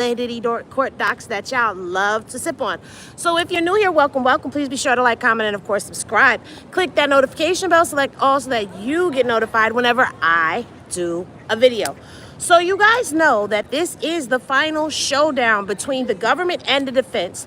Diddy court docs that y'all love to sip on. So if you're new here, welcome. Please be sure to like, comment, and of course subscribe. Click that notification bell, select all so that you get notified whenever I do a video. So you guys know that this is the final showdown between the government and the defense.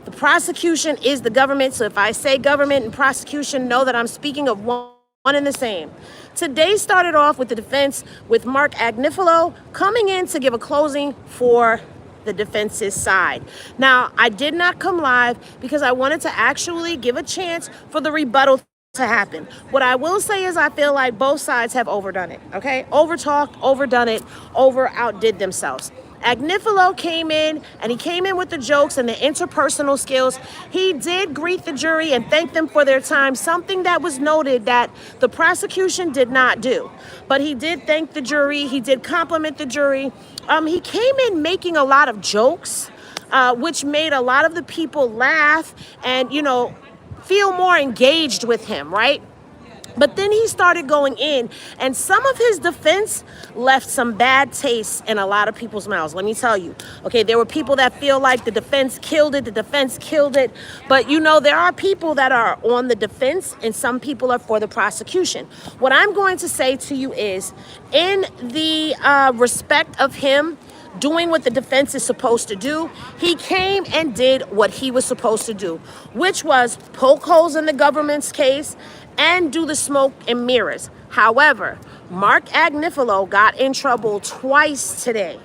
The prosecution is the government, so if I say government and prosecution, know that I'm speaking of one and the same. Today started off with the defense, with Mark Agnifilo coming in to give a closing for the defense's side. Now, I did not come live because I wanted to actually give a chance for the rebuttal to happen. What I will say is I feel like both sides have overdone it, okay? Overtalked, overdone it, outdid themselves. Agnifilo came in, and he came in with the jokes and the interpersonal skills. He did greet the jury and thank them for their time, something that was noted that the prosecution did not do. But he did thank the jury. He did compliment the jury. He came in making a lot of jokes, which made a lot of the people laugh and, feel more engaged with him, right? But then he started going in, and some of his defense left some bad taste in a lot of people's mouths. Let me tell you. Okay, there were people that feel like the defense killed it. But, there are people that are on the defense, and some people are for the prosecution. What I'm going to say to you is, in the respect of him doing what the defense is supposed to do, he came and did what he was supposed to do, which was poke holes in the government's case and do the smoke and mirrors. However, Mark Agnifilo got in trouble twice today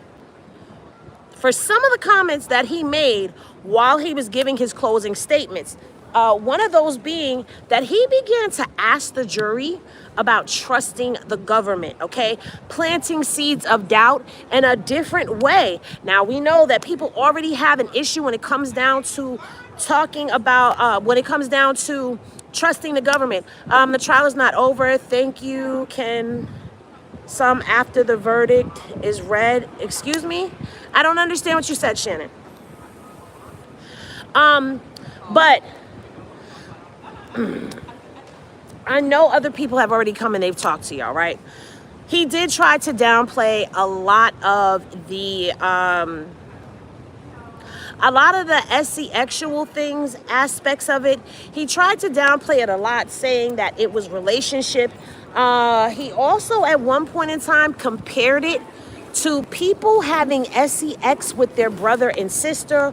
for some of the comments that he made while he was giving his closing statements. One of those being that he began to ask the jury about trusting the government, okay? Planting seeds of doubt in a different way. Now, we know that people already have an issue when it comes down to talking about, when it comes down to trusting the government. The trial is not over. Thank you. Can some after the verdict is read? Excuse me? I don't understand what you said, Shannon. But I know other people have already come and they've talked to y'all, right? He did try to downplay a lot of the SE-actual things, aspects of it. He tried to downplay it a lot, saying that it was relationship. He also, at one point in time, compared it to people having SEX with their brother and sister,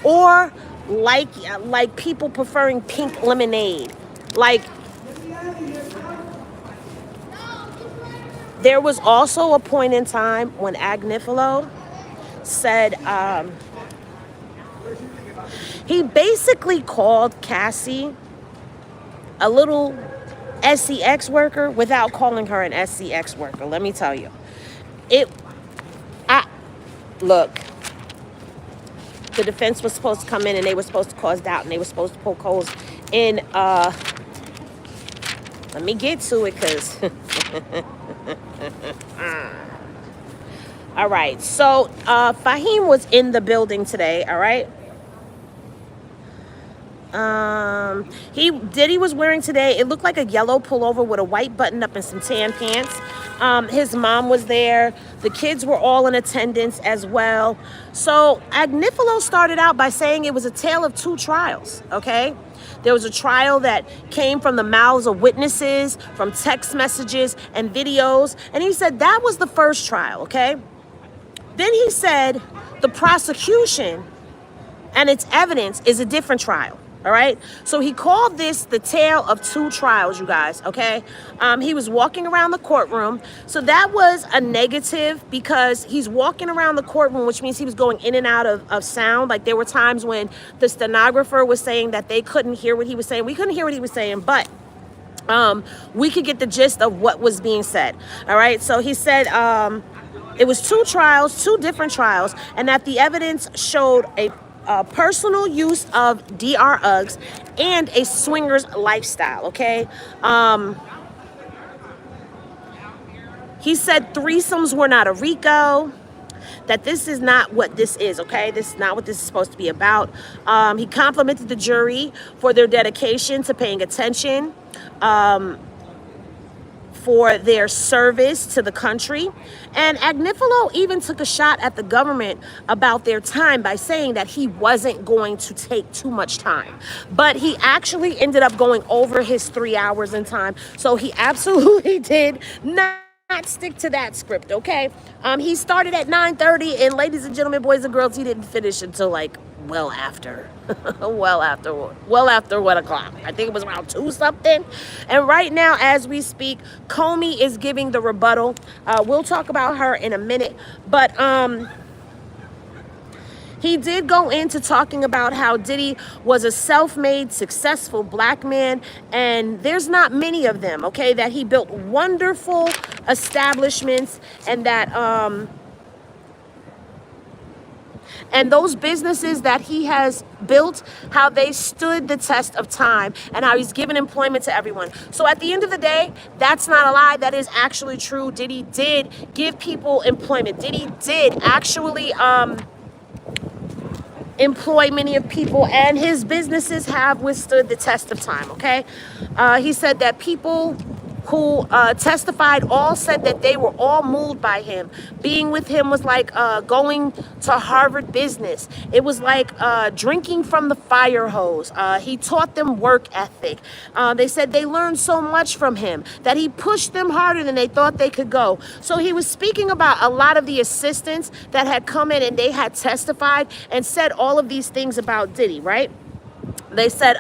or like people preferring pink lemonade. Like, there was also a point in time when Agnifilo said, he basically called Cassie a little SEX worker without calling her an SEX worker. Let me tell you. Look, the defense was supposed to come in and they were supposed to cause doubt and they were supposed to poke holes in, let me get to it, because all right, so Fahim was in the building today, all right? Diddy was wearing today, it looked like a yellow pullover with a white button up and some tan pants. His mom was there. The kids were all in attendance as well. So Agnifilo started out by saying it was a tale of two trials, okay? There was a trial that came from the mouths of witnesses, from text messages and videos. And he said that was the first trial, okay? Then he said the prosecution and its evidence is a different trial. All right. So he called this the tale of two trials, you guys. OK, he was walking around the courtroom. So that was a negative because he's walking around the courtroom, which means he was going in and out of sound. Like there were times when the stenographer was saying that they couldn't hear what he was saying. We couldn't hear what he was saying, but we could get the gist of what was being said. All right. So he said it was two trials, two different trials, and that the evidence showed a personal use of DR Uggs and a swingers lifestyle, okay? He said threesomes were not a RICO, that this is not what this is, okay? This is not what this is supposed to be about. He complimented the jury for their dedication to paying attention. for their service to the country. And Agnifilo even took a shot at the government about their time by saying that he wasn't going to take too much time. But he actually ended up going over his 3 hours in time. So he absolutely did not stick to that script, okay? He started at 9:30, and ladies and gentlemen, boys and girls, he didn't finish until like well after well after 1 o'clock. I think it was around 2 something. And right now as we speak, Comey is giving the rebuttal. We'll talk about her in a minute, but he did go into talking about how Diddy was a self-made, successful black man, and there's not many of them, okay, that he built wonderful establishments, and that and those businesses that he has built, how they stood the test of time, and how he's given employment to everyone. So at the end of the day, that's not a lie. That is actually true. Diddy did give people employment. Diddy did actually employ many of people, and his businesses have withstood the test of time, okay? He said that people who testified all said that they were all moved by him. Being with him was like going to Harvard Business. It was like drinking from the fire hose. He taught them work ethic. They said they learned so much from him, that he pushed them harder than they thought they could go. So he was speaking about a lot of the assistants that had come in and they had testified and said all of these things about Diddy, right? They said,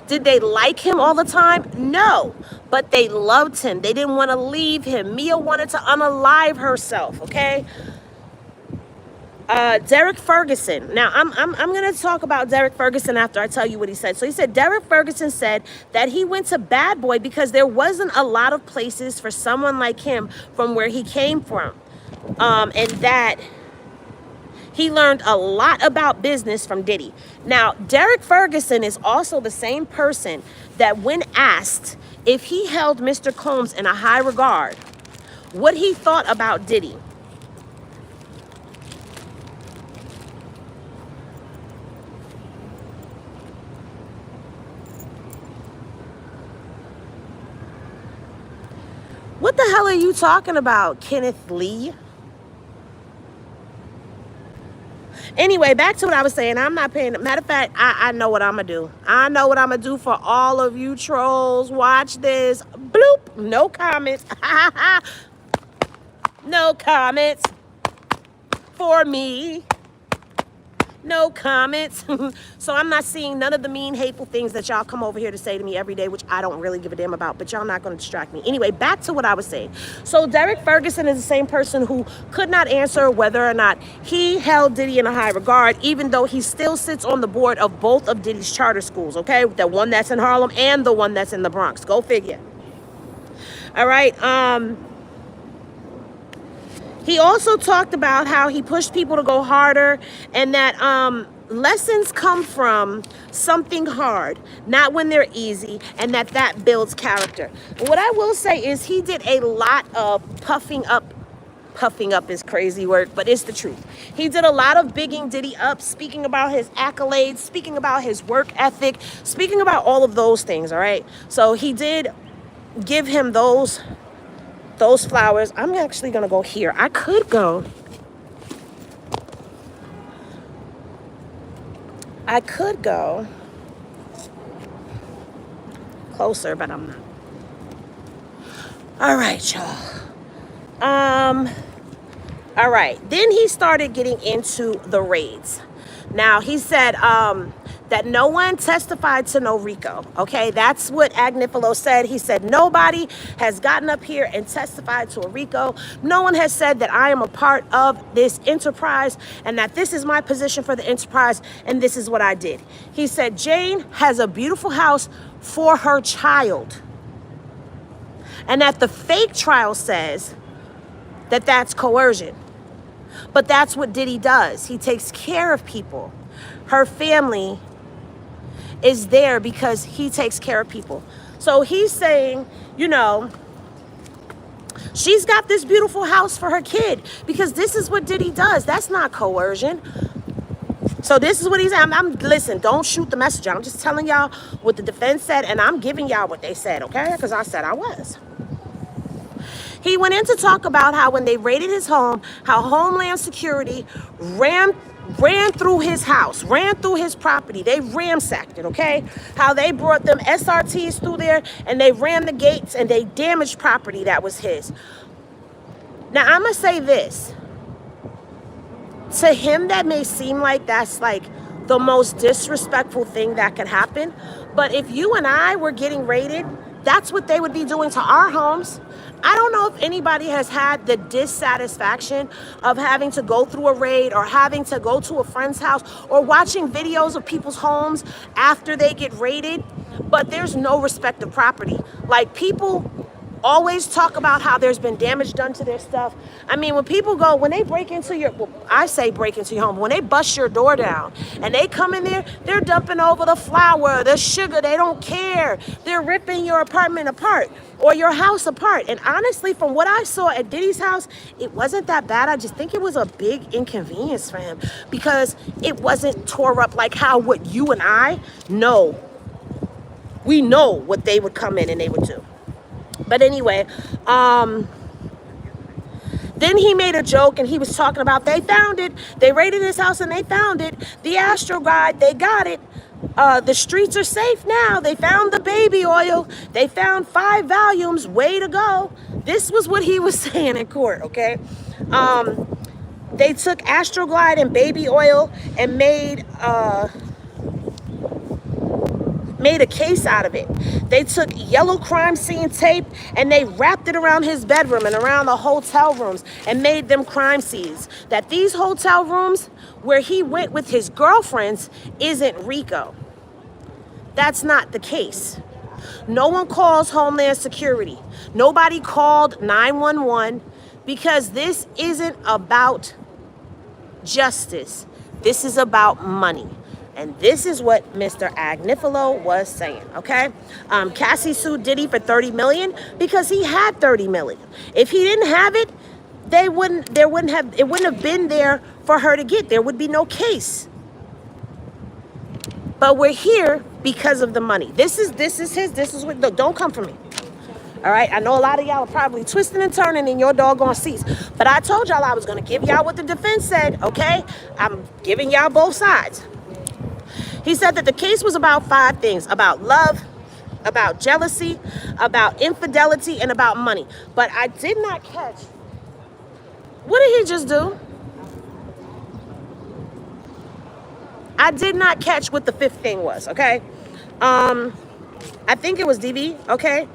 did they like him all the time? No, but they loved him. They didn't want to leave him. Mia wanted to unalive herself, okay? Derek Ferguson. Now, I'm going to talk about Derek Ferguson after I tell you what he said. So he said, Derek Ferguson said that he went to Bad Boy because there wasn't a lot of places for someone like him from where he came from. And that he learned a lot about business from Diddy. Now, Derek Ferguson is also the same person that when asked if he held Mr. Combs in a high regard, what he thought about Diddy. What the hell are you talking about, Kenneth Lee? Anyway, back to what I was saying. I'm not paying. Matter of fact, I know what I'm going to do. I know what I'm going to do for all of you trolls. Watch this. Bloop. No comments. No comments for me. No comments. So I'm not seeing none of the mean, hateful things that y'all come over here to say to me every day, which I don't really give a damn about, but y'all not going to distract me. Anyway, back to what I was saying. So Derek Ferguson is the same person who could not answer whether or not he held Diddy in a high regard, even though he still sits on the board of both of Diddy's charter schools, okay? The one that's in Harlem and the one that's in the Bronx. Go figure. All right. He also talked about how he pushed people to go harder, and that lessons come from something hard, not when they're easy, and that builds character. What I will say is he did a lot of puffing up. Puffing up is crazy word, but it's the truth. He did a lot of bigging Diddy up, speaking about his accolades, speaking about his work ethic, speaking about all of those things, all right? So he did give him those flowers. I'm actually gonna go here. I could go closer, but I'm not. All right, y'all. All right. Then he started getting into the raids. Now he said that no one testified to no RICO. Okay, that's what Agnifilo said. He said nobody has gotten up here and testified to a RICO. No one has said that I am a part of this enterprise and that this is my position for the enterprise and this is what I did. He said Jane has a beautiful house for her child, and that the fake trial says that that's coercion. But that's what Diddy does. He takes care of people. Her family is there because he takes care of people. So he's saying, you know, she's got this beautiful house for her kid because this is what Diddy does. That's not coercion. So this is what he's saying. Listen, don't shoot the messenger. I'm just telling y'all what the defense said, and I'm giving y'all what they said, okay? Because I said I was. He went in to talk about how when they raided his home, how Homeland Security ran through his house, ran through his property. They ransacked it, okay? How they brought them SRTs through there and they ran the gates and they damaged property that was his. Now, I'm going to say this. To him, that may seem like that's like the most disrespectful thing that could happen. But if you and I were getting raided, that's what they would be doing to our homes. I don't know if anybody has had the dissatisfaction of having to go through a raid or having to go to a friend's house or watching videos of people's homes after they get raided, but there's no respect of property. Like, people always talk about how there's been damage done to their stuff. I mean, when they break into your, well, I say break into your home, when they bust your door down and they come in there, they're dumping over the flour, the sugar, they don't care. They're ripping your apartment apart or your house apart. And honestly, from what I saw at Diddy's house, it wasn't that bad. I just think it was a big inconvenience for him because it wasn't tore up like how what you and I know. We know what they would come in and they would do. But anyway, then he made a joke and he was talking about they found it. They raided his house and they found it. The Astro Guide, they got it. The streets are safe now. They found the baby oil. They found 5 volumes. Way to go. This was what he was saying in court, okay? They took Astro Glide and baby oil and made a case out of it. They took yellow crime scene tape and they wrapped it around his bedroom and around the hotel rooms and made them crime scenes. That these hotel rooms where he went with his girlfriends isn't RICO. That's not the case. No one calls Homeland Security. Nobody called 911 because this isn't about justice. This is about money. And this is what Mr. Agnifilo was saying, okay? Cassie sued Diddy for $30 million because he had $30 million. If he didn't have it, it wouldn't have been there for her to get. There would be no case. But we're here because of the money. This is what, look, don't come for me. All right, I know a lot of y'all are probably twisting and turning in your doggone seats, but I told y'all I was gonna give y'all what the defense said, okay? I'm giving y'all both sides. He said that the case was about 5 things: about love, about jealousy, about infidelity, and about money. But I did not catch. What did he just do? I did not catch what the 5th thing was, okay? I think it was DV, okay?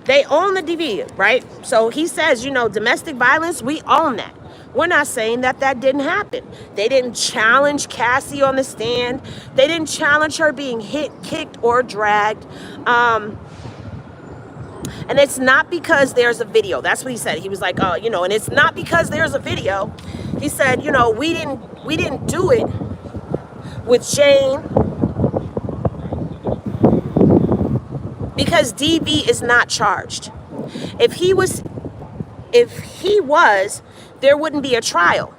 They own the DV, right? So he says, you know, domestic violence, we own that. We're not saying that that didn't happen. They didn't challenge Cassie on the stand. They didn't challenge her being hit, kicked, or dragged. And it's not because there's a video. That's what he said. He was like, oh, you know, and it's not because there's a video. He said, you know, we didn't do it with Jane because DV is not charged. If he was, there wouldn't be a trial.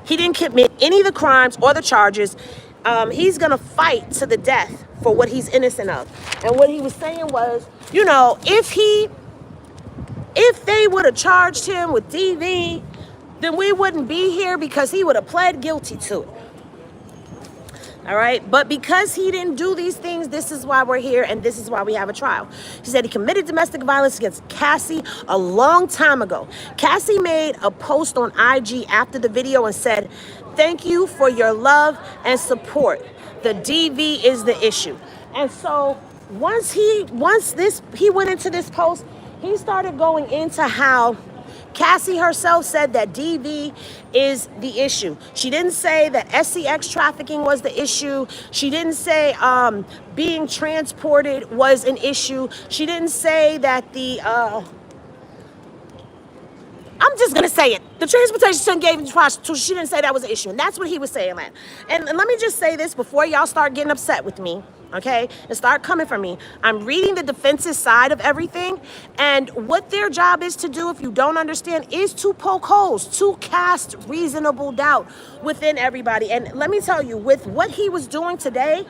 He didn't commit any of the crimes or the charges. He's gonna fight to the death for what he's innocent of. And what he was saying was, you know, if they would have charged him with DV, then we wouldn't be here because he would have pled guilty to it. All right, but because he didn't do these things, this is why we're here and this is why we have a trial. He said he committed domestic violence against Cassie a long time ago. Cassie made a post on IG after the video and said, "Thank you for your love and support. The DV is the issue." And so once he went into this post, he started going into how Cassie herself said that DV is the issue. She didn't say that SCX trafficking was the issue. She didn't say being transported was an issue. She didn't say that I'm just gonna say it. The transportation son gave him to prostitution. She didn't say that was an issue. And that's what he was saying, man. And let me just say this before y'all start getting upset with me, okay? And start coming for me. I'm reading the defense's side of everything, and what their job is to do, if you don't understand, is to poke holes, to cast reasonable doubt within everybody. And let me tell you, with what he was doing today,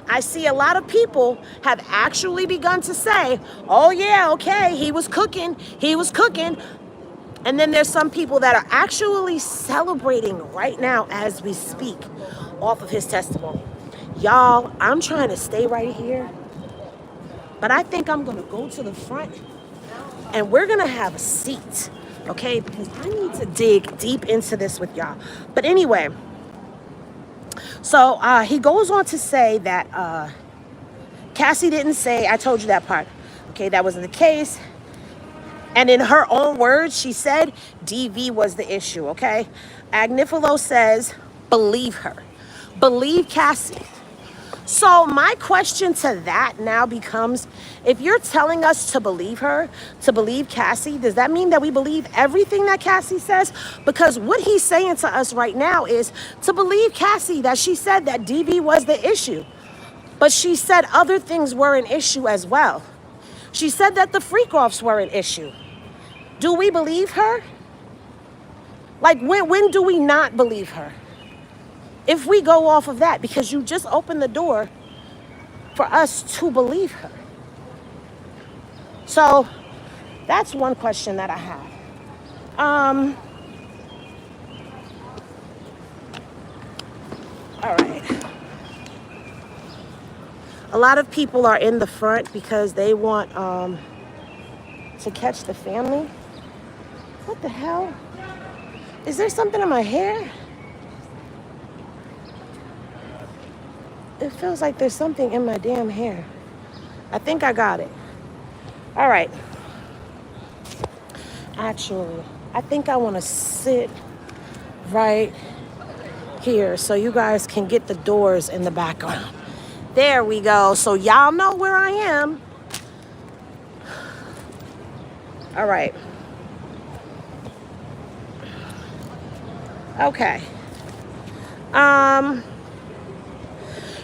I see a lot of people have actually begun to say, oh yeah, okay, he was cooking. And then there's some people that are actually celebrating right now as we speak off of his testimony. Y'all, I'm trying to stay right here, but I think I'm gonna go to the front and we're gonna have a seat, okay? Because I need to dig deep into this with y'all. But anyway, so he goes on to say that Cassie didn't say, I told you that part. Okay, that wasn't the case. And in her own words, she said DV was the issue, okay? Agnifilo says, believe her. Believe Cassie. So my question to that now becomes, if you're telling us to believe her, to believe Cassie, does that mean that we believe everything that Cassie says? Because what he's saying to us right now is to believe Cassie, that she said that DV was the issue. But she said other things were an issue as well. She said that the freak-offs were an issue. Do we believe her? Like, when do we not believe her? If we go off of that, because you just opened the door for us to believe her. So that's one question that I have. All right. A lot of people are in the front because they want to catch the family. What the hell? Is there something in my hair? It feels like there's something in my damn hair. I think I got it. All right. Actually, I think I want to sit right here so you guys can get the doors in the background. There we go. So y'all know where I am. All right. Okay.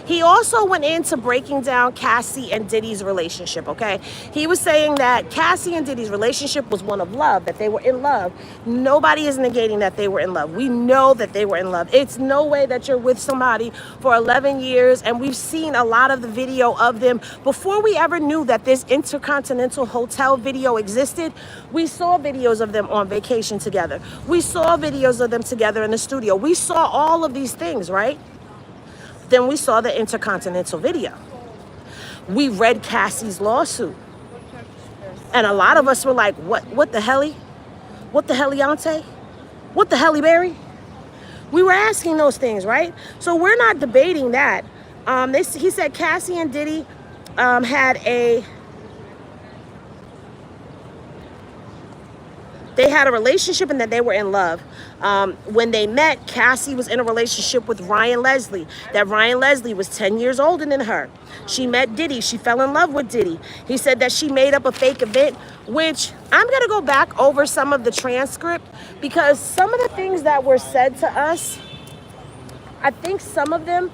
He also went into breaking down Cassie and Diddy's relationship, okay? He was saying that Cassie and Diddy's relationship was one of love, that they were in love. Nobody is negating that they were in love. We know that they were in love. It's no way that you're with somebody for 11 years, and we've seen a lot of the video of them. Before we ever knew that this Intercontinental Hotel video existed, we saw videos of them on vacation together. We saw videos of them together in the studio. We saw all of these things, right? Then we saw the Intercontinental video. We read Cassie's lawsuit. And a lot of us were like, what the helly? What the helliante? What the helly berry? We were asking those things, right? So we're not debating that. He said Cassie and Diddy had a relationship and that they were in love. When they met, Cassie was in a relationship with Ryan Leslie. That Ryan Leslie was 10 years older than her. She met Diddy. She fell in love with Diddy. He said that she made up a fake event, which I'm going to go back over some of the transcript because some of the things that were said to us, I think some of them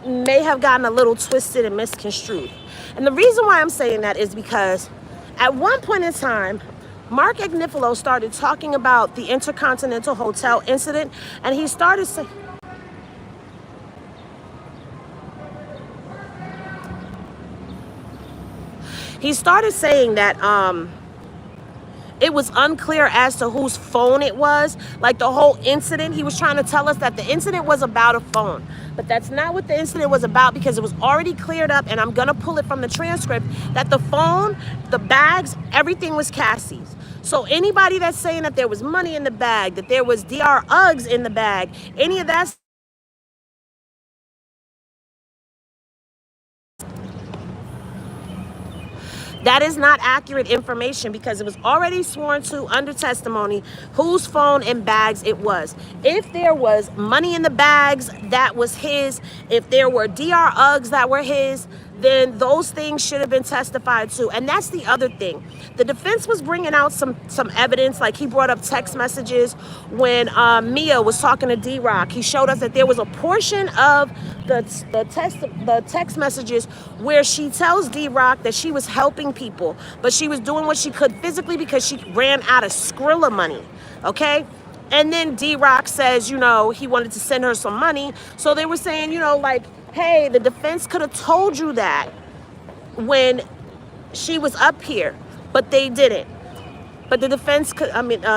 may have gotten a little twisted and misconstrued. And the reason why I'm saying that is because at one point in time, Mark Agnifilo started talking about the Intercontinental Hotel incident, and he started saying, that it was unclear as to whose phone it was. Like the whole incident, he was trying to tell us that the incident was about a phone. But that's not what the incident was about because it was already cleared up, and I'm going to pull it from the transcript, that the phone, the bags, everything was Cassie's. So anybody that's saying that there was money in the bag, that there was DR Uggs in the bag, any of that, that is not accurate information because it was already sworn to under testimony whose phone and bags it was. If there was money in the bags, that was his. If there were DR Uggs that were his, then those things should have been testified to. And that's the other thing. The defense was bringing out some evidence, like he brought up text messages when Mia was talking to D-Rock. He showed us that there was a portion of the text messages where she tells D-Rock that she was helping people, but she was doing what she could physically because she ran out of Skrilla money, okay? And then D-Rock says, you know, he wanted to send her some money. So they were saying, you know, like, hey, the defense could have told you that when she was up here, but they didn't. But the defense could,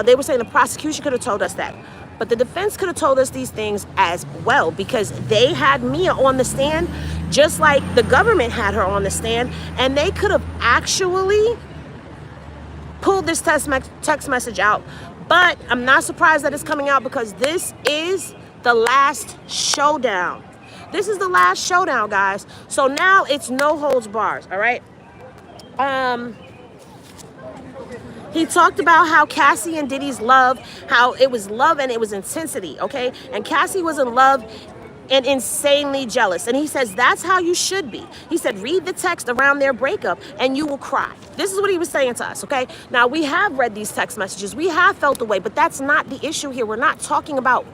they were saying the prosecution could have told us that. But the defense could have told us these things as well, because they had Mia on the stand just like the government had her on the stand, and they could have actually pulled this text message out. But I'm not surprised that it's coming out, because this is the last showdown. This is the last showdown, guys. So now it's no holds bars, all right? He talked about how Cassie and Diddy's love, how it was love and it was intensity, okay? And Cassie was in love and insanely jealous. And he says, that's how you should be. He said, read the text around their breakup and you will cry. This is what he was saying to us, okay? Now, we have read these text messages. We have felt the way, but that's not the issue here. We're not talking about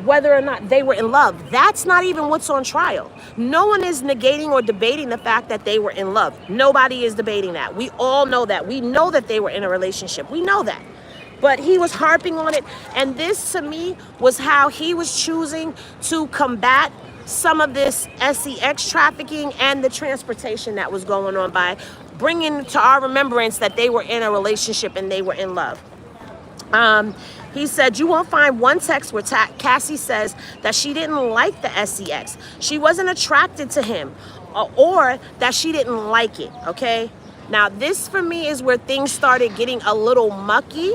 whether or not they were in love. That's not even what's on trial. No one is negating or debating the fact that they were in love. Nobody is debating that. We all know that. We know that they were in a relationship. We know that. But he was harping on it. And this, to me, was how he was choosing to combat some of this sex trafficking and the transportation that was going on by bringing to our remembrance that they were in a relationship and they were in love. He said, you won't find one text where Cassie says that she didn't like the sex. She wasn't attracted to him, or that she didn't like it, okay? Now, this for me is where things started getting a little mucky.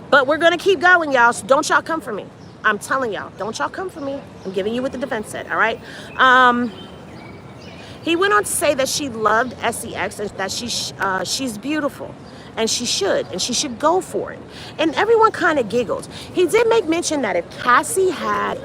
But we're going to keep going, y'all. So don't y'all come for me. I'm telling y'all, don't y'all come for me. I'm giving you what the defense said, all right? He went on to say that she loved sex and that she's beautiful. And she should go for it. And everyone kind of giggled. He did make mention that if Cassie had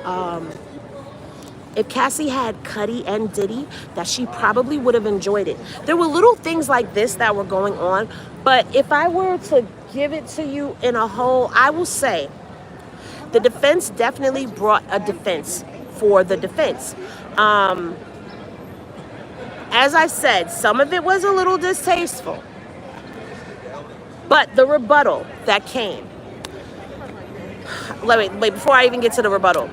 Cuddy and Diddy, that she probably would have enjoyed it. There were little things like this that were going on. But if I were to give it to you in a whole, I will say the defense definitely brought a defense for the defense. As I said, some of it was a little distasteful. But the rebuttal that came, wait, before I even get to the rebuttal,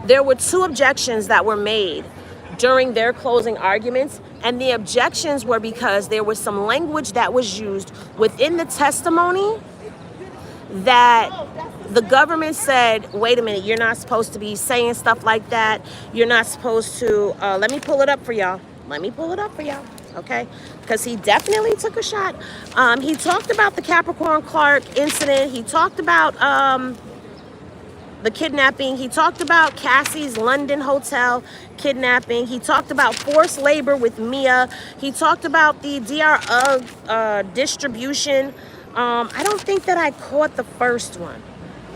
there were 2 objections that were made during their closing arguments, and the objections were because there was some language that was used within the testimony that the government said, wait a minute, you're not supposed to be saying stuff like that. You're not supposed to, let me pull it up for y'all. Okay? Because he definitely took a shot. He talked about the Capricorn Clark incident. He talked about the kidnapping. He talked about Cassie's London hotel kidnapping. He talked about forced labor with Mia. He talked about the DR distribution. I don't think that I caught the first one.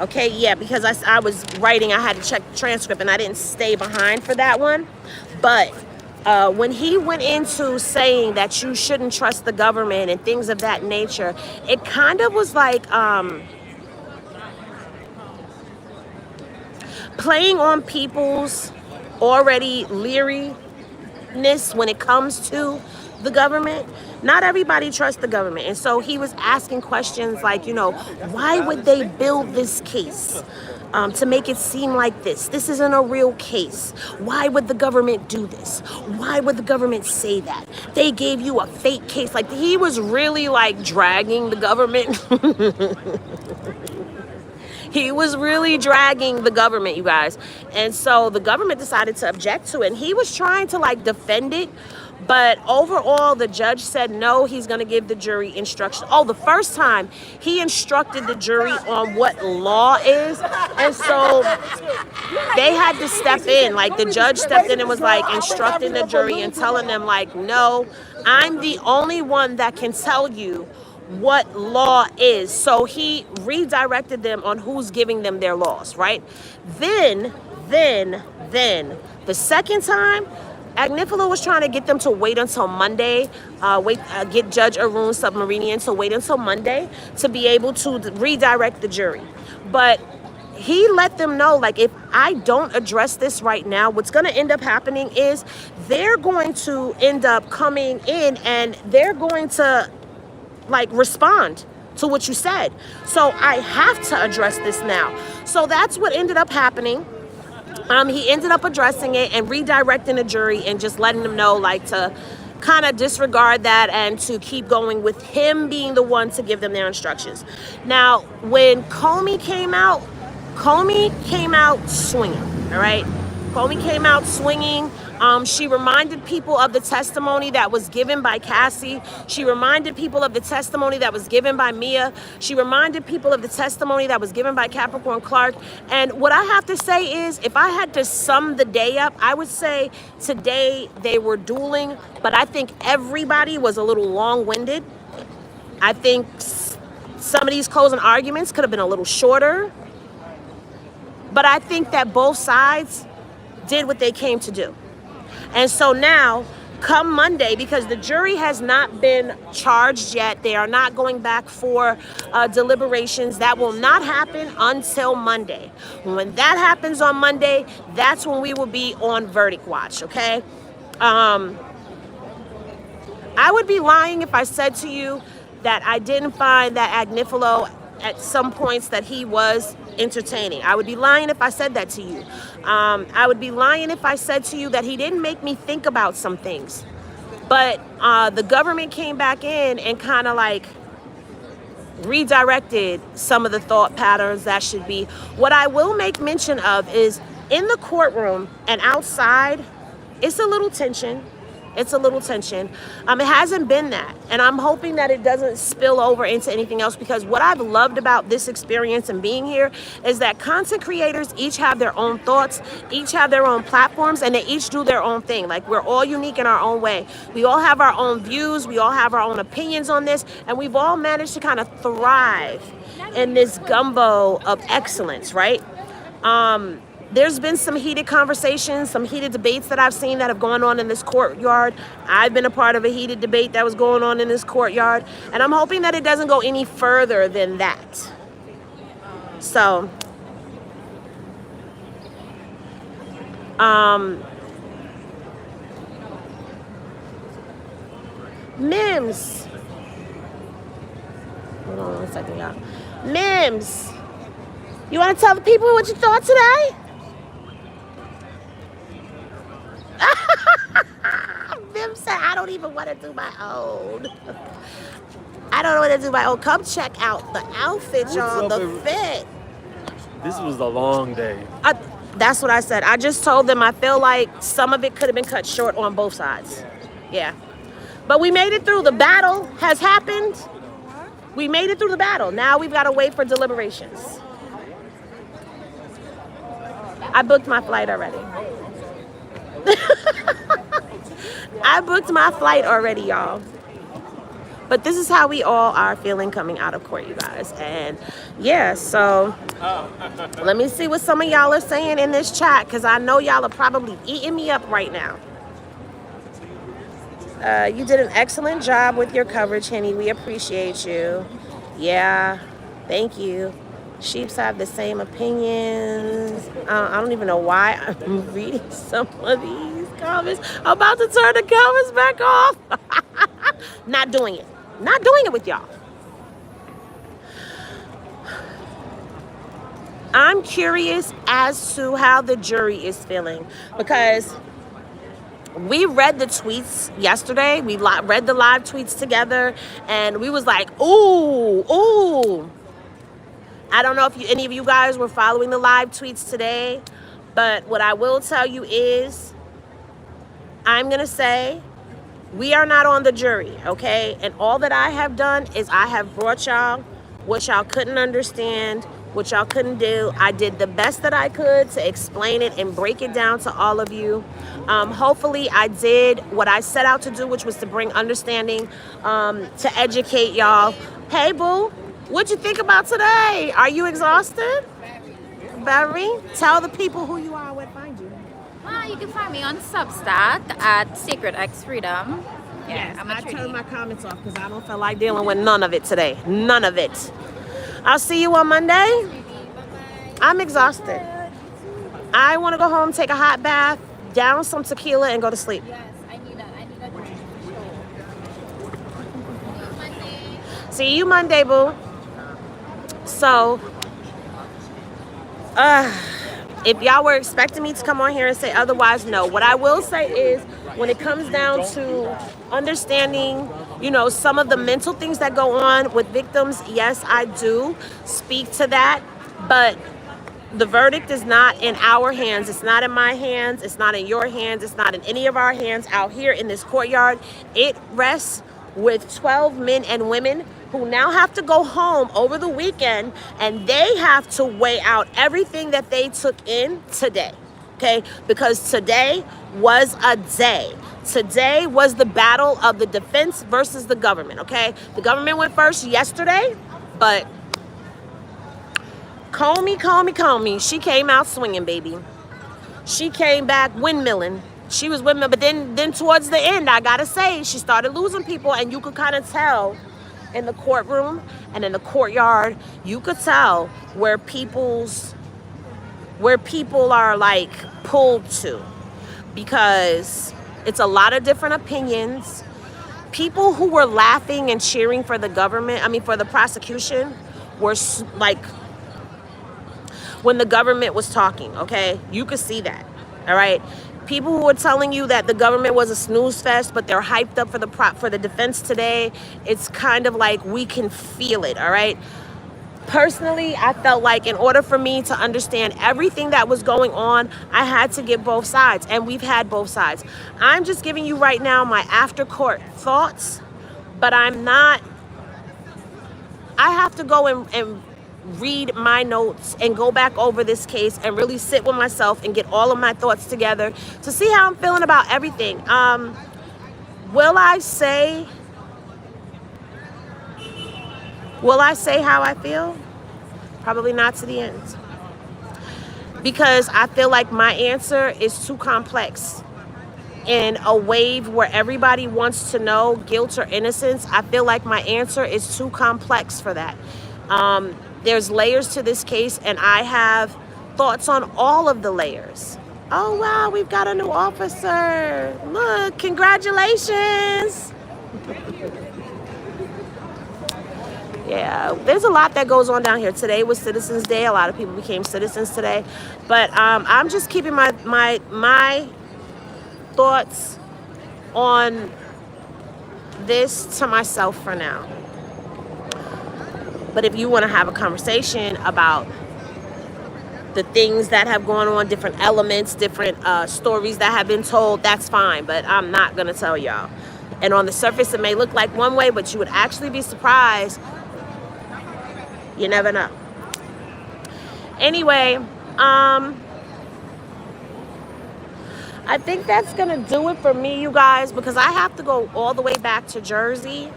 Okay, yeah, because I was writing. I had to check the transcript, and I didn't stay behind for that one. But when he went into saying that you shouldn't trust the government and things of that nature, it kind of was like playing on people's already leeriness when it comes to the government. Not everybody trusts the government. And so he was asking questions like, you know, why would they build this case to make it seem like this? This isn't a real case. Why would the government do this? Why would the government say that? They gave you a fake case. Like, he was really like dragging the government. He was really dragging the government, you guys. And so the government decided to object to it. And he was trying to like defend it. But overall, the judge said no, he's going to give the jury instruction. Oh, the first time he instructed the jury on what law is. And so they had to step in. Like, the judge stepped in and was like instructing the jury and telling them like, no, I'm the only one that can tell you what law is. So he redirected them on who's giving them their laws, right? Then the second time, Agnifilo was trying to get them to wait until Monday, get Judge Arun Submarinian to wait until Monday to be able to redirect the jury. But he let them know, like, if I don't address this right now, what's going to end up happening is they're going to end up coming in and they're going to, like, respond to what you said. So I have to address this now. So that's what ended up happening. He ended up addressing it and redirecting the jury and just letting them know, like, to kind of disregard that and to keep going with him being the one to give them their instructions. Now, when Comey came out swinging, all right? Comey came out swinging. She reminded people of the testimony that was given by Cassie. She reminded people of the testimony that was given by Mia. She reminded people of the testimony that was given by Capricorn Clark. And what I have to say is, if I had to sum the day up, I would say today they were dueling, but I think everybody was a little long-winded. I think some of these closing arguments could have been a little shorter. But I think that both sides did what they came to do. And so now, come Monday, because the jury has not been charged yet, they are not going back for deliberations. That will not happen until Monday. When that happens on Monday, that's when we will be on verdict watch, okay? I would be lying if I said to you that I didn't find that Agnifilo at some points that he was entertaining. I would be lying if I said that to you. I would be lying if I said to you that he didn't make me think about some things. But the government came back in and kind of like redirected some of the thought patterns that should be. What I will make mention of is in the courtroom and outside, it's a little tension. It's a little tension. It hasn't been that. And I'm hoping that it doesn't spill over into anything else, because what I've loved about this experience and being here is that content creators each have their own thoughts, each have their own platforms, and they each do their own thing. Like, we're all unique in our own way. We all have our own views. We all have our own opinions on this. And we've all managed to kind of thrive in this gumbo of excellence, right? There's been some heated conversations, some heated debates that I've seen that have gone on in this courtyard. I've been a part of a heated debate that was going on in this courtyard, and I'm hoping that it doesn't go any further than that. So, Mims. Hold on one second, y'all. Mims, you want to tell the people what you thought today? Vim said, I don't even want to do my own. I don't want to do my own. Come check out the outfit, y'all, the fit. This was a long day. That's what I said. I just told them I feel like some of it could have been cut short on both sides. Yeah. But we made it through. The battle has happened. We made it through the battle. Now we've got to wait for deliberations. I booked my flight already. I booked my flight already, y'all. But this is how we all are feeling coming out of court, you guys. And yeah, so let me see what some of y'all are saying in this chat, because I know y'all are probably eating me up right now. You did an excellent job with your coverage, Henny. We appreciate you. Yeah, thank you. Sheeps have the same opinions. I don't even know why I'm reading some of these comments. I'm about to turn the comments back off. Not doing it. Not doing it with y'all. I'm curious as to how the jury is feeling, because we read the tweets yesterday. We read the live tweets together, and we was like, ooh. I don't know if any of you guys were following the live tweets today, but what I will tell you is, I'm going to say, we are not on the jury, okay? And all that I have done is I have brought y'all what y'all couldn't understand, what y'all couldn't do. I did the best that I could to explain it and break it down to all of you. Hopefully I did what I set out to do, which was to bring understanding, to educate y'all. Hey, boo. What'd you think about today? Are you exhausted? Barry, tell the people who you are and where to find you. You can find me on Substack at Sacred X Freedom. Yeah, Yes, I'm a I treaty. turned my comments off because I don't feel like dealing with none of it today. None of it. I'll see you on Monday. I'm exhausted. I want to go home, take a hot bath, down some tequila, and go to sleep. Yes, I need a See you Monday, boo. So, if y'all were expecting me to come on here and say otherwise, no. What I will say is, when it comes down to understanding, you know, some of the mental things that go on with victims, yes, I do speak to that. But the verdict is not in our hands. It's not in my hands. It's not in your hands. It's not in any of our hands out here in this courtyard. It rests with 12 men and women who now have to go home over the weekend, and they have to weigh out everything that they took in today. Okay, because today was a day. Today was the battle of the defense versus the government. Okay, the government went first yesterday, but Comey, she came out swinging, baby. She came back windmilling. She was windmilling, but then towards the end, I gotta say, she started losing people, and you could kind of tell in the courtroom and in the courtyard, you could tell where people are like pulled to, because it's a lot of different opinions. People who were laughing and cheering for the government, for the prosecution, were like, when the government was talking, okay? You could see that, all right? People who were telling you that the government was a snooze fest, but they're hyped up for the defense today, it's kind of like we can feel it, all right? Personally, I felt like in order for me to understand everything that was going on, I had to get both sides, and we've had both sides. I'm just giving you right now my after-court thoughts, but I have to go and read my notes and go back over this case and really sit with myself and get all of my thoughts together to see how I'm feeling about everything. Will I say how I feel? Probably not to the end. Because I feel like my answer is too complex. In a wave where everybody wants to know guilt or innocence, I feel like my answer is too complex for that. There's layers to this case, and I have thoughts on all of the layers. Oh, wow, we've got a new officer. Look, congratulations. Yeah, there's a lot that goes on down here. Today was Citizens Day. A lot of people became citizens today. But I'm just keeping my thoughts on this to myself for now. But if you want to have a conversation about the things that have gone on, different elements, different stories that have been told, that's fine. But I'm not going to tell y'all. And on the surface, it may look like one way, but you would actually be surprised. You never know. Anyway, I think that's going to do it for me, you guys, because I have to go all the way back to Jersey.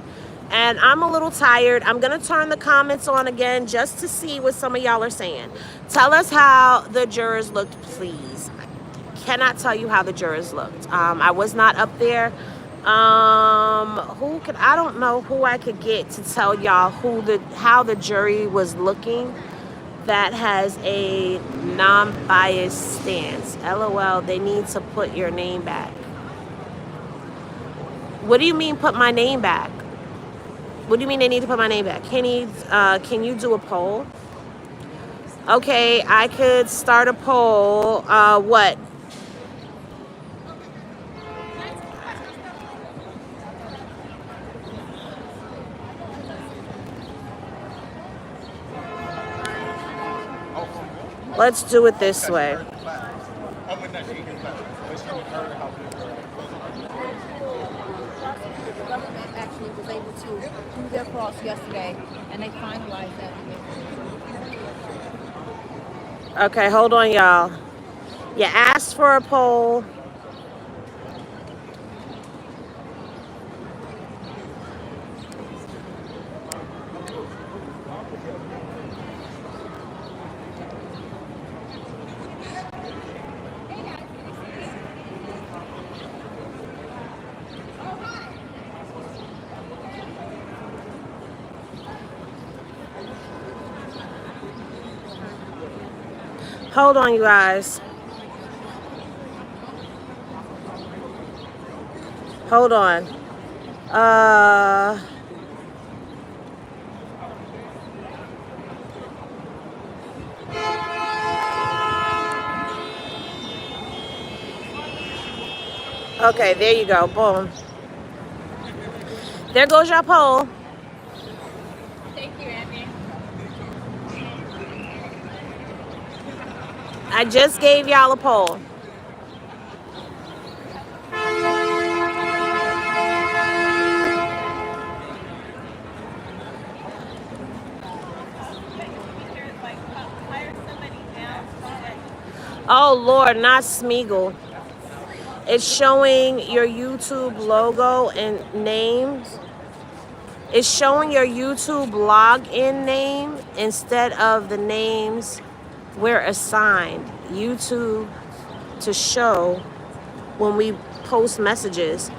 And I'm a little tired. I'm going to turn the comments on again just to see what some of y'all are saying. Tell us how the jurors looked, please. I cannot tell you how the jurors looked. I was not up there. I don't know who I could get to tell y'all how the jury was looking that has a non-biased stance. LOL, they need to put your name back. What do you mean put my name back? What do you mean they need to put my name back? Can you do a poll? Okay, I could start a poll. What? Let's do it this way. Actually was able to do their cross yesterday, and they finalized that. Okay, hold on, y'all. You asked for a poll. Hold on, you guys. Hold on. Okay, there you go. Boom. There goes your poll. Thank you, Andy. I just gave y'all a poll. Oh Lord, not Smeagol. It's showing your YouTube logo and names. It's showing your YouTube login name instead of the names we're assigned YouTube to show when we post messages.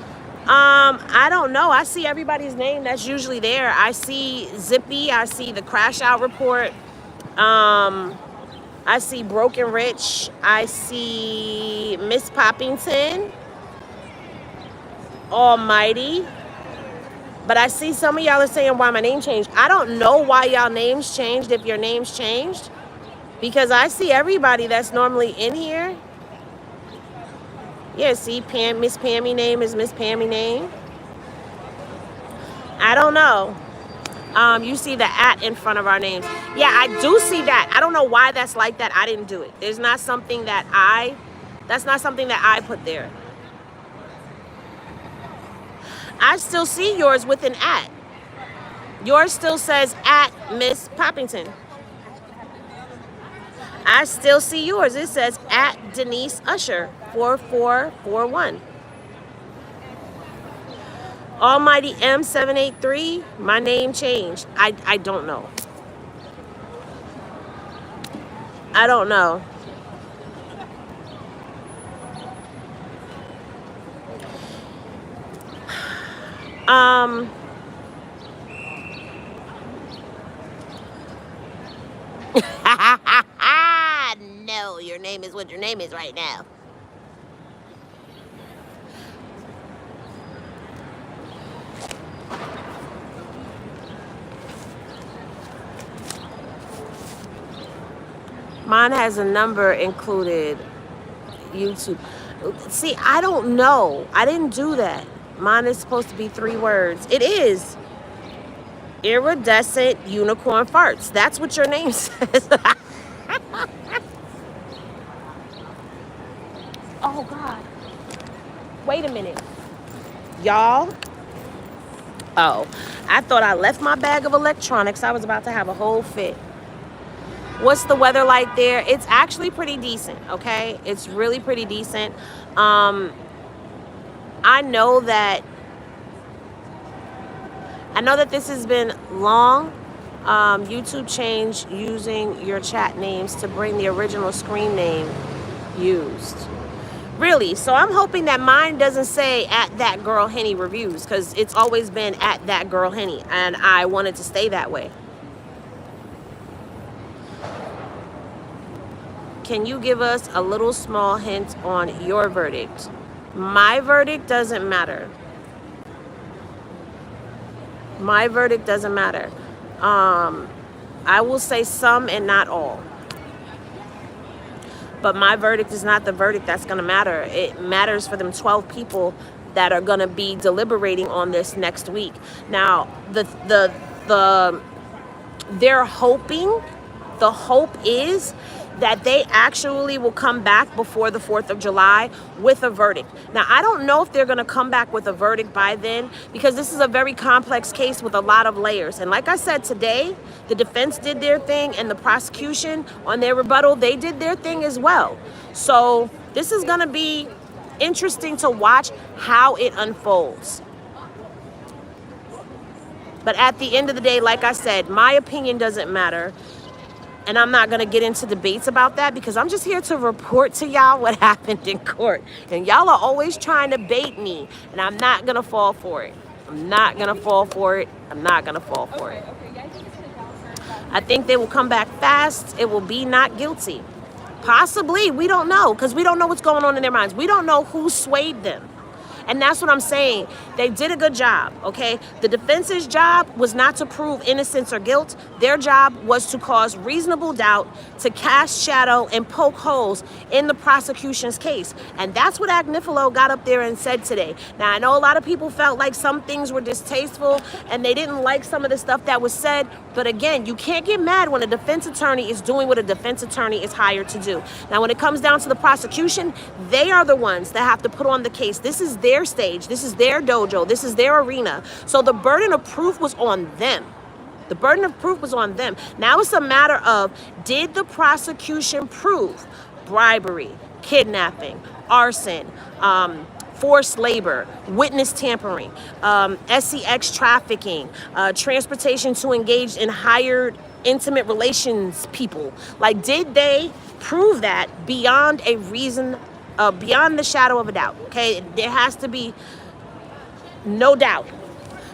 I don't know. I see everybody's name that's usually there. I see Zippy. I see the crash out report. I see Broken Rich. I see Miss Poppington. Almighty. But I see some of y'all are saying why my name changed. I don't know why y'all names changed if your names changed. Because I see everybody that's normally in here. Yeah, see, Miss Pammy name is Miss Pammy name. I don't know. You see the @ in front of our names. Yeah, I do see that. I don't know why that's like that. I didn't do it. That's not something that I put there. I still see yours with an @. Yours still says @Miss Poppington. I still see yours. It says @Denise Usher 4441. Almighty M783. My name changed. I don't know. I don't know. No, your name is what your name is right now. Mine has a number included. YouTube. See, I don't know. I didn't do that. Mine is supposed to be 3 words. It is. Iridescent unicorn farts. That's what your name says. Oh, God. Wait a minute. Y'all. Oh, I thought I left my bag of electronics. I was about to have a whole fit. What's the weather like there? It's actually pretty decent, okay? It's really pretty decent. I know that this has been long. YouTube changed using your chat names to bring the original screen name used. Really? So I'm hoping that mine doesn't say @thegirlhenny reviews, because it's always been @thegirlhenny, and I want it to stay that way. Can you give us a little small hint on your verdict? My verdict doesn't matter. My verdict doesn't matter. I will say some and not all. But my verdict is not the verdict that's going to matter. It matters for them 12 people that are going to be deliberating on this next week. Now, they're hoping, the hope is that they actually will come back before the 4th of July with a verdict. Now, I don't know if they're going to come back with a verdict by then, because this is a very complex case with a lot of layers. And like I said today, the defense did their thing, and the prosecution on their rebuttal, they did their thing as well. So this is going to be interesting to watch how it unfolds. But at the end of the day, like I said, my opinion doesn't matter. And I'm not going to get into debates about that, because I'm just here to report to y'all what happened in court. And y'all are always trying to bait me, and I'm not going to fall for it. I'm not going to fall for it. I'm not going to fall for it. I think they will come back fast. It will be not guilty. Possibly, we don't know, because we don't know what's going on in their minds. We don't know who swayed them. And that's what I'm saying. They did a good job, okay? The defense's job was not to prove innocence or guilt. Their job was to cause reasonable doubt, to cast shadow and poke holes in the prosecution's case. And that's what Agnifilo got up there and said today. Now, I know a lot of people felt like some things were distasteful and they didn't like some of the stuff that was said. But again, you can't get mad when a defense attorney is doing what a defense attorney is hired to do. Now, when it comes down to the prosecution, they are the ones that have to put on the case. This is their stage. This is their dojo. This is their arena. So the burden of proof was on them. The burden of proof was on them. Now it's a matter of, did the prosecution prove bribery, kidnapping, arson, forced labor, witness tampering, SEX trafficking, transportation to engage in hired intimate relations people? Like, did they prove that beyond a reason, beyond the shadow of a doubt? Okay, there has to be no doubt.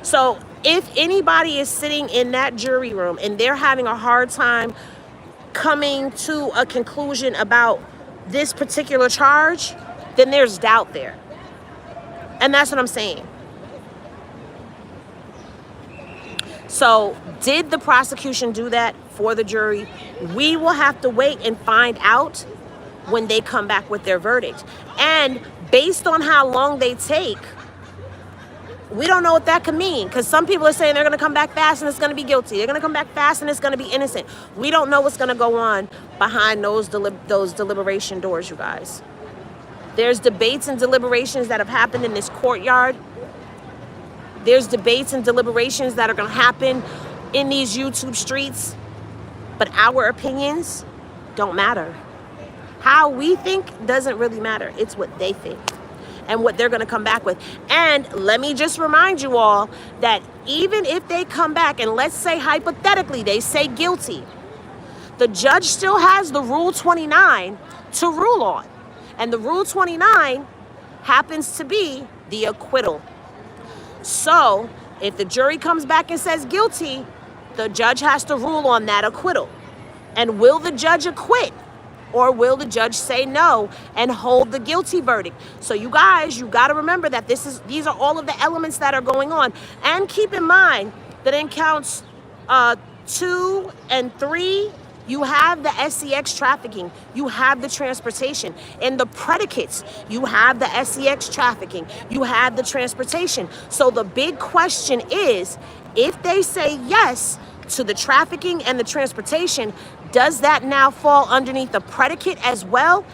So if anybody is sitting in that jury room and they're having a hard time coming to a conclusion about this particular charge, then there's doubt there. And that's what I'm saying. So did the prosecution do that for the jury? We will have to wait and find out when they come back with their verdict. And based on how long they take, we don't know what that could mean, because some people are saying they're going to come back fast and it's going to be guilty. They're going to come back fast and it's going to be innocent. We don't know what's going to go on behind those deliberation doors, you guys. There's debates and deliberations that have happened in this courtyard. There's debates and deliberations that are going to happen in these YouTube streets. But our opinions don't matter. How we think doesn't really matter. It's what they think and what they're going to come back with. And let me just remind you all that even if they come back and let's say hypothetically they say guilty, the judge still has the Rule 29 to rule on. And the Rule 29 happens to be the acquittal. So if the jury comes back and says guilty, the judge has to rule on that acquittal. And will the judge acquit? Or will the judge say no and hold the guilty verdict? So you guys, you got to remember that these are all of the elements that are going on. And keep in mind that in counts 2 and 3, you have the SEX trafficking, you have the transportation. In the predicates, you have the SEX trafficking, you have the transportation. So the big question is, if they say yes to the trafficking and the transportation, does that now fall underneath the predicate as well?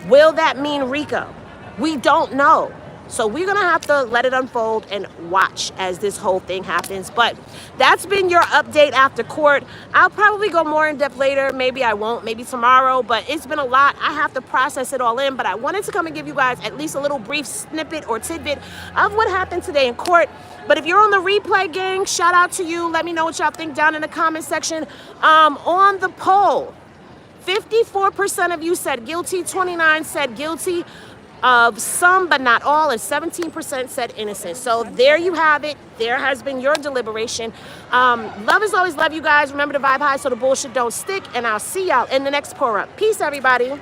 Will that mean RICO? We don't know. So we're going to have to let it unfold and watch as this whole thing happens. But that's been your update after court. I'll probably go more in depth later. Maybe I won't, maybe tomorrow, but it's been a lot. I have to process it all in, but I wanted to come and give you guys at least a little brief snippet or tidbit of what happened today in court. But if you're on the replay, gang, shout out to you. Let me know what y'all think down in the comment section. On the poll, 54% of you said guilty, 29% said guilty of some but not all, and 17% said innocent. So there you have it. There has been your deliberation. Love is always love, you guys. Remember to vibe high so the bullshit don't stick, and I'll see y'all in the next pour up. Peace, everybody.